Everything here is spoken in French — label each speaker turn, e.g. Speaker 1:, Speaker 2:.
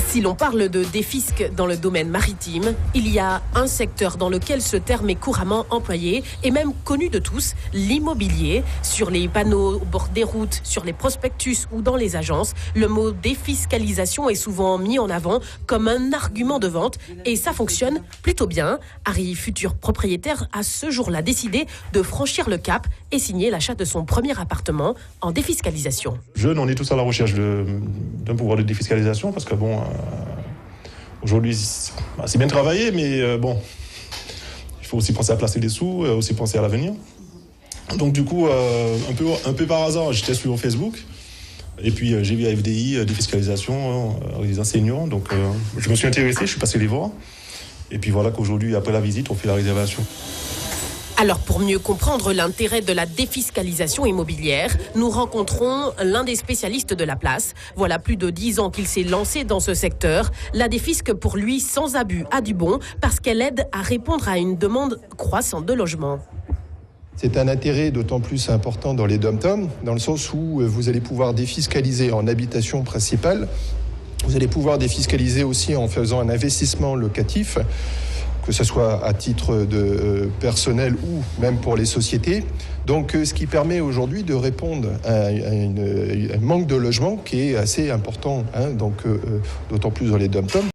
Speaker 1: Si l'on parle de défisc dans le domaine maritime, il y a un secteur dans lequel ce terme est couramment employé et même connu de tous, l'immobilier. Sur les panneaux au bord des routes, sur les prospectus ou dans les agences, le mot défiscalisation est souvent mis en avant comme un argument de vente et ça fonctionne plutôt bien. Harry, futur propriétaire, a ce jour-là décidé de franchir le cap et signer l'achat de son premier appartement en défiscalisation.
Speaker 2: Jeunes, on est tous à la recherche d'un pouvoir de défiscalisation parce que aujourd'hui, c'est bien travaillé, mais il faut aussi penser à placer des sous, aussi penser à l'avenir. Donc du coup, un peu par hasard, j'étais sur Facebook et puis j'ai vu AFDI, défiscalisation, les enseignants. Donc je me suis intéressé, je suis passé les voir. Et puis voilà qu'aujourd'hui, après la visite, on fait la réservation.
Speaker 1: Alors pour mieux comprendre l'intérêt de la défiscalisation immobilière, nous rencontrons l'un des spécialistes de la place. Voilà plus de 10 ans qu'il s'est lancé dans ce secteur. La défisc pour lui sans abus a du bon parce qu'elle aide à répondre à une demande croissante de logement.
Speaker 3: C'est un intérêt d'autant plus important dans les dom-toms, dans le sens où vous allez pouvoir défiscaliser en habitation principale. Vous allez pouvoir défiscaliser aussi en faisant un investissement locatif, que ce soit à titre de personnel ou même pour les sociétés. Donc, ce qui permet aujourd'hui de répondre à un manque de logement qui est assez important, d'autant plus dans les dom-toms.